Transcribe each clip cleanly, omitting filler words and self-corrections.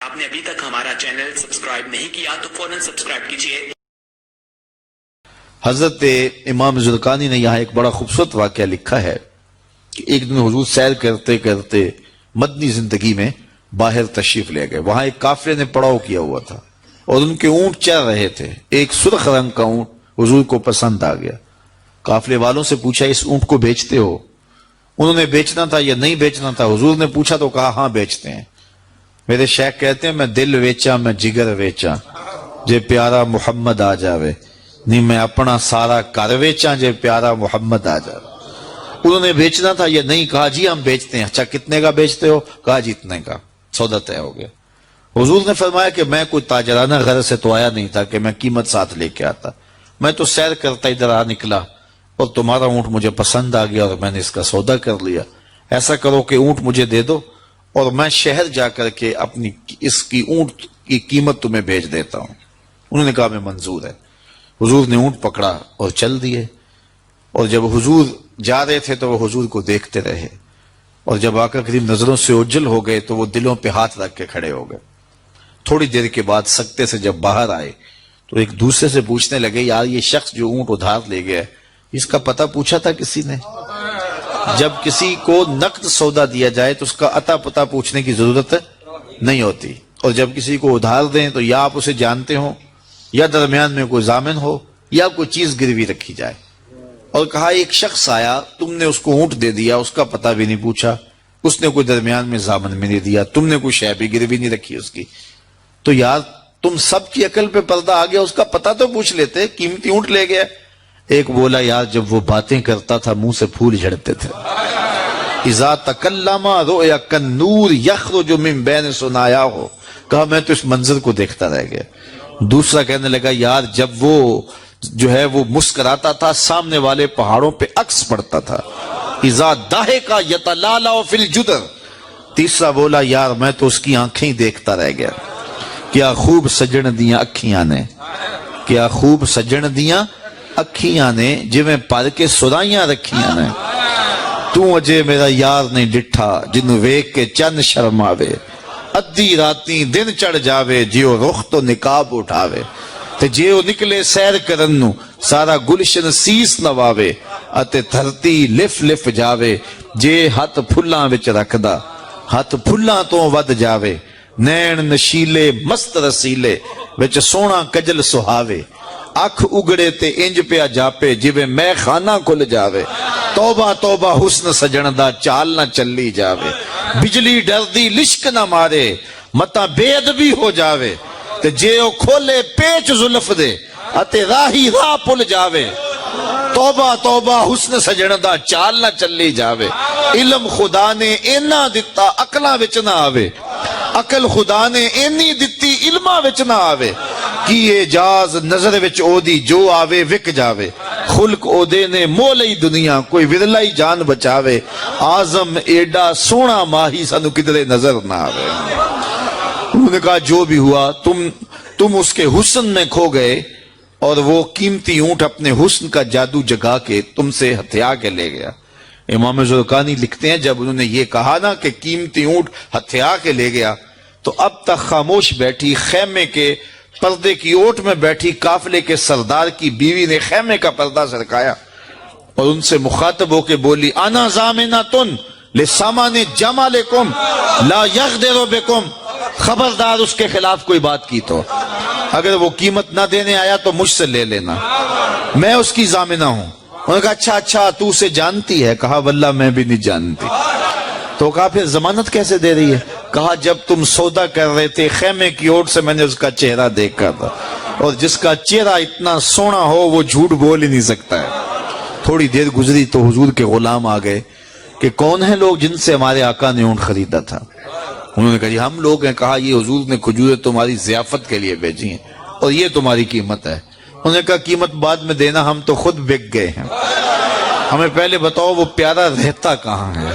آپ نے ابھی تک ہمارا چینل سبسکرائب نہیں کیا تو فوراً سبسکرائب کیجئے۔ حضرت امام زرقانی نے یہاں ایک بڑا خوبصورت واقعہ لکھا ہے کہ ایک دن حضور سیر کرتے کرتے مدنی زندگی میں باہر تشریف لے گئے۔ وہاں ایک قافلے نے پڑاؤ کیا ہوا تھا اور ان کے اونٹ چل رہے تھے۔ ایک سرخ رنگ کا اونٹ حضور کو پسند آ گیا۔ قافلے والوں سے پوچھا اس اونٹ کو بیچتے ہو؟ انہوں نے بیچنا تھا یا نہیں بیچنا تھا؟ حضور نے پوچھا تو کہا ہاں بیچتے ہیں۔ میرے شیخ کہتے ہیں میں دل ویچا میں جگر ویچا جے پیارا محمد آ جاوے، نہیں میں اپنا سارا کر ویچا جے پیارا محمد آ جاوے۔ انہوں نے بیچنا تھا یا نہیں؟ کہا جی ہم بیچتے ہیں۔ اچھا کتنے کا بیچتے ہو؟ کہا جی اتنے کا۔ سودا طے ہو گیا۔ حضور نے فرمایا کہ میں کوئی تاجرانہ غرض سے تو آیا نہیں تھا کہ میں قیمت ساتھ لے کے آتا، میں تو سیر کرتا ادھر آ نکلا اور تمہارا اونٹ مجھے پسند آ گیا اور میں نے اس کا سودا کر لیا۔ ایسا کرو کہ اونٹ مجھے دے دو اور میں شہر جا کر کے اپنی اس کی اونٹ کی قیمت تمہیں بھیج دیتا ہوں۔ انہوں نے کہا میں منظور ہے۔ حضور نے اونٹ پکڑا اور چل دیے، اور جب حضور جا رہے تھے تو وہ حضور کو دیکھتے رہے، اور جب آقا کریم نظروں سے اوجھل ہو گئے تو وہ دلوں پہ ہاتھ رکھ کے کھڑے ہو گئے۔ تھوڑی دیر کے بعد سکتے سے جب باہر آئے تو ایک دوسرے سے پوچھنے لگے یار یہ شخص جو اونٹ ادھار لے گیا اس کا پتہ پوچھا تھا کسی نے؟ جب کسی کو نقد سودا دیا جائے تو اس کا عطا پتہ پوچھنے کی ضرورت نہیں ہوتی، اور جب کسی کو ادھار دیں تو یا آپ اسے جانتے ہو یا درمیان میں کوئی ضامن ہو یا کوئی چیز گروی رکھی جائے۔ اور کہا ایک شخص آیا، تم نے اس کو اونٹ دے دیا، اس کا پتہ بھی نہیں پوچھا، اس نے کوئی درمیان میں ضامن میں نہیں دیا، تم نے کوئی شے بھی گروی نہیں رکھی اس کی، تو یار تم سب کی عقل پہ پردہ آ گیا، اس کا پتہ تو پوچھ لیتے، قیمتی اونٹ لے گیا۔ ایک بولا یار جب وہ باتیں کرتا تھا منہ سے پھول جھڑتے تھے۔ اذا تکلم رؤیا کالنور یخرج من بین ثنایا ہو، کہا میں تو اس منظر کو دیکھتا رہ گیا۔ دوسرا کہنے لگا یار جب وہ جو ہے وہ مسکراتا تھا سامنے والے پہاڑوں پہ عکس پڑتا تھا۔ اذا ضحک یتلالع فی الجدر۔ تیسرا بولا یار میں تو اس کی آنکھیں ہی دیکھتا رہ گیا، کیا خوب سجن دیاں اکھیاں نے، کیا خوب سجن دیاں اکھیاں نے جویں پر کے سرائیاں رکھیاں نے، تو اجے میرا یار نہیں ڈٹھا جنوں ویکھ کے چند شرماوے، ادھی راتی دن چڑھ جاوے جیو رخ تو نقاب اٹھاوے، تے جیو نکلے سیر کرن نو سارا گلشن سیس نواوے، اتے دھرتی لف لف جاوے جے ہاتھ پھلاں وچ رکھدا، ہاتھ پھلاں تو ود جاوے، نین نشیلے مست رسیلے وچ سونا کجل سہاوے، اکھ اگڑے تے انج پیا جاپے جویں میں خانہ کھل جاوے، توبہ توبہ حسن سجن دا چال نہ چلی جاوے، بجلی ڈردی لشک نہ مارے متا بے ادبی ہو جاوے، تے جے او کھولے پیچ زلف دے اتے راہی راہ پل جاوے، توبہ توبہ حسن سجن دا چال نہ چلی جاوے، علم خدا نے اینا دتا عقلاں وچ نہ آوے، عقل خدا نے اینی دتی علماں وچ نہ آوے، کی اعجاز نظر وچ او دی جو آوے وک جاوے، خلق او دے نے مولئی دنیا کوئی ورلائی جان بچاوے، آزم ایڈا سونا ماہی سانو کدرے نظر نہ آوے۔ انہوں نے کہا جو بھی ہوا تم اس کے حسن میں کھو گئے، اور وہ قیمتی اونٹ اپنے حسن کا جادو جگا کے تم سے ہتھیا کے لے گیا۔ امام زرقانی لکھتے ہیں جب انہوں نے یہ کہا نا کہ قیمتی اونٹ ہتھیا کے لے گیا تو اب تک خاموش بیٹھی خیمے کے پردے کی اوٹ میں بیٹھی قافلے کے سردار کی بیوی نے خیمے کا پردہ سرکایا اور ان سے مخاطب ہو کے بولی انا ضامنۃ لسامان جمالکم لا یغدر بکم، خبردار اس کے خلاف کوئی بات کی تو اگر وہ قیمت نہ دینے آیا تو مجھ سے لے لینا، میں اس کی ضامنہ ہوں۔ انہوں نے کہا اچھا تو اسے جانتی ہے؟ کہا واللہ میں بھی نہیں جانتی۔ تو کہا پھر ضمانت کیسے دے رہی ہے؟ کہا جب تم سودا کر رہے تھے خیمے کی اوٹ سے میں نے اس کا چہرہ دیکھا تھا، اور جس کا چہرہ اتنا سونا ہو وہ جھوٹ بول ہی نہیں سکتا ہے۔ تھوڑی دیر گزری تو حضور کے غلام آ گئے کہ کون ہیں لوگ جن سے ہمارے آقا نے اونٹ خریدا تھا؟ انہوں نے کہا جی ہم لوگ ہیں۔ کہا یہ حضور نے کھجوریں تمہاری ضیافت کے لیے بھیجی ہیں اور یہ تمہاری قیمت ہے۔ انہوں نے کہا قیمت بعد میں دینا، ہم تو خود بک گئے ہیں، ہمیں پہلے بتاؤ وہ پیارا رہتا کہاں ہے؟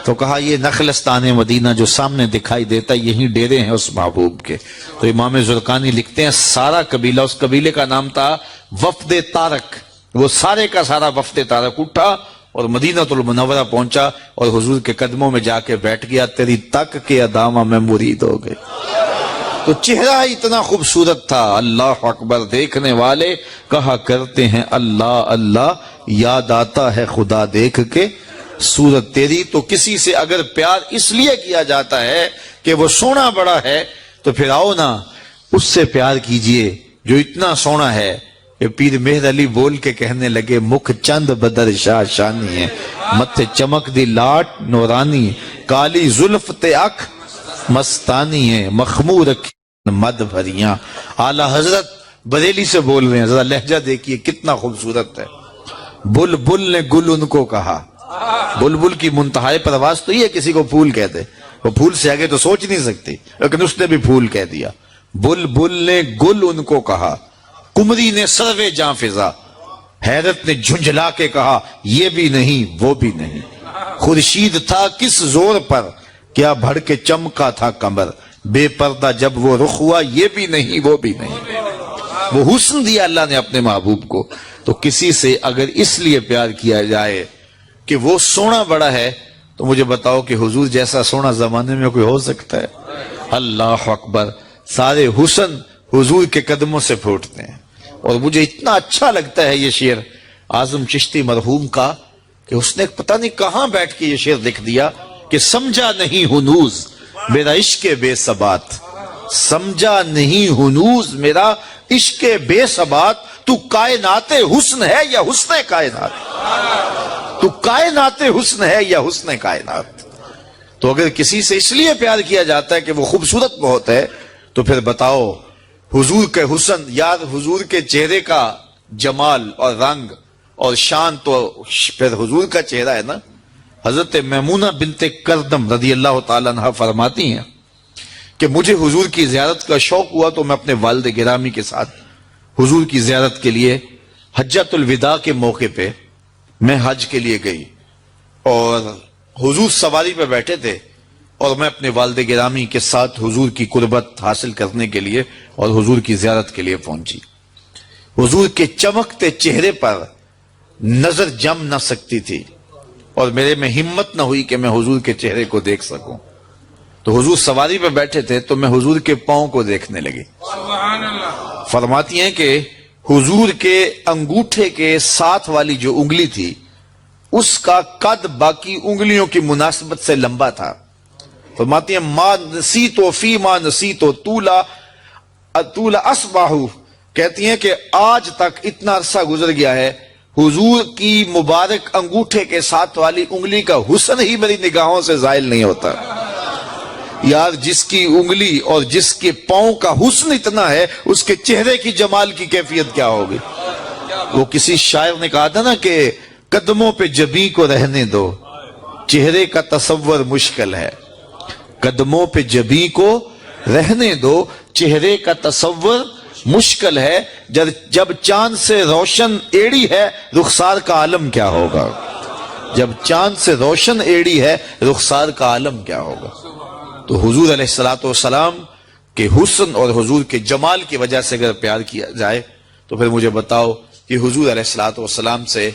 تو کہا یہ نخلستان مدینہ جو سامنے دکھائی دیتا یہیں ڈیرے ہیں اس محبوب کے۔ تو امام زرقانی لکھتے ہیں سارا قبیلہ، اس قبیلے کا نام تھا وفد تارک، وہ سارے کا سارا وفد تارک اٹھا اور مدینہ المنورہ پہنچا اور حضور کے قدموں میں جا کے بیٹھ گیا، تیری تک کے ادامہ میں مرید ہو گئے۔ تو چہرہ اتنا خوبصورت تھا، اللہ اکبر، دیکھنے والے کہا کرتے ہیں اللہ اللہ، یاد آتا ہے خدا دیکھ کے صورت تیری۔ تو کسی سے اگر پیار اس لیے کیا جاتا ہے کہ وہ سونا بڑا ہے، تو پھر آؤ نا اس سے پیار کیجئے جو اتنا سونا ہے کہ پیر مہر علی بول کے کہنے لگے، مکھ چند بدر شاہ شانی ہے، متھے چمک دی لاٹ نورانی، کالی زلف تے اکھ مستانی ہے، مخمور مد بھریاں۔ اعلی حضرت بریلی سے بول رہے ہیں، ذرا لہجہ دیکھیے کتنا خوبصورت ہے۔ بلبل نے گل ان کو کہا، بلبل کی منتہائی پرواز تو یہ کسی کو پھول کہہ دے، وہ پھول سے آگے تو سوچ نہیں سکتی، لیکن اس نے بھی پھول کہہ دیا۔ بلبل نے گل ان کو کہا، کمری نے سروے جاں فضا، حیرت نے جھنجھلا کے کہا یہ بھی نہیں وہ بھی نہیں، خورشید تھا کس زور پر کیا بھڑ کے چمکا تھا کمر، بے پردہ جب وہ رخ ہوا یہ بھی نہیں وہ بھی نہیں۔ وہ حسن دیا اللہ نے اپنے محبوب کو۔ تو کسی سے اگر اس لیے پیار کیا جائے کہ وہ سونا بڑا ہے، تو مجھے بتاؤ کہ حضور جیسا سونا زمانے میں کوئی ہو سکتا ہے؟ اللہ اکبر، سارے حسن حضور کے قدموں سے پھوٹتے ہیں۔ اور مجھے اتنا اچھا لگتا ہے یہ شعر اعظم چشتی مرحوم کا کہ اس نے پتہ نہیں کہاں بیٹھ کے یہ شعر لکھ دیا کہ سمجھا نہیں ہنوز میرا عشق بے ثبات، سمجھا نہیں ہنوز میرا عشق بے ثبات، تو کائنات حسن ہے یا حسن کائنات، تو کائنات حسن ہے یا حسن کائنات۔ تو اگر کسی سے اس لیے پیار کیا جاتا ہے کہ وہ خوبصورت بہت ہے، تو پھر بتاؤ حضور کے حسن، یاد حضور کے چہرے کا جمال اور رنگ اور شان تو پھر حضور کا چہرہ ہے نا۔ حضرت میمونہ بنت کردم رضی اللہ تعالیٰ عنہ فرماتی ہیں کہ مجھے حضور کی زیارت کا شوق ہوا تو میں اپنے والد گرامی کے ساتھ حضور کی زیارت کے لیے حجۃ الوداع کے موقع پہ میں حج کے لیے گئی، اور حضور سواری پہ بیٹھے تھے اور میں اپنے والد گرامی کے ساتھ حضور کی قربت حاصل کرنے کے لیے اور حضور کی زیارت کے لیے پہنچی۔ حضور کے چمکتے چہرے پر نظر جم نہ سکتی تھی اور میرے میں ہمت نہ ہوئی کہ میں حضور کے چہرے کو دیکھ سکوں۔ تو حضور سواری پہ بیٹھے تھے تو میں حضور کے پاؤں کو دیکھنے لگی۔ سبحان اللہ۔ فرماتی ہیں کہ حضور کے انگوٹھے کے ساتھ والی جو انگلی تھی اس کا قد باقی انگلیوں کی مناسبت سے لمبا تھا۔ فرماتی ہیں ما نسیتو فی ما نسیتو طولا اصباحو، کہتی ہیں کہ آج تک اتنا عرصہ گزر گیا ہے، حضور کی مبارک انگوٹھے کے ساتھ والی انگلی کا حسن ہی میری نگاہوں سے زائل نہیں ہوتا۔ یار جس کی انگلی اور جس کے پاؤں کا حسن اتنا ہے، اس کے چہرے کی جمال کی کیفیت کیا ہوگی؟ وہ کسی شاعر نے کہا تھا نا کہ قدموں پہ جبیں کو رہنے دو، چہرے کا تصور مشکل ہے۔ قدموں پہ جبیں کو رہنے دو، چہرے کا تصور مشکل ہے، جب چاند سے روشن ایڑی ہے رخسار کا عالم کیا ہوگا؟ جب چاند سے روشن ایڑی ہے رخسار کا عالم کیا ہوگا؟ تو حضور علیہ السلام کے حسن اور حضور کے جمال کی وجہ سے اگر پیار کیا جائے تو پھر مجھے بتاؤ کہ حضور علیہ السلام سے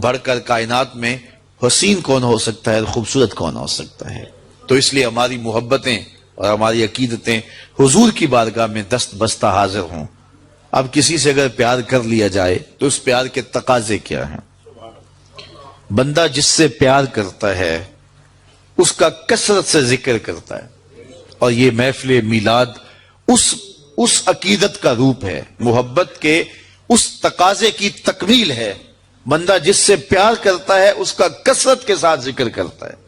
بڑھ کر کائنات میں حسین کون ہو سکتا ہے، خوبصورت کون ہو سکتا ہے؟ تو اس لیے ہماری محبتیں اور ہماری عقیدتیں حضور کی بارگاہ میں دست بستہ حاضر ہوں۔ اب کسی سے اگر پیار کر لیا جائے تو اس پیار کے تقاضے کیا ہیں؟ بندہ جس سے پیار کرتا ہے اس کا کثرت سے ذکر کرتا ہے، اور یہ محفل میلاد اس عقیدت کا روپ ہے، محبت کے اس تقاضے کی تکمیل ہے۔ بندہ جس سے پیار کرتا ہے اس کا کثرت کے ساتھ ذکر کرتا ہے۔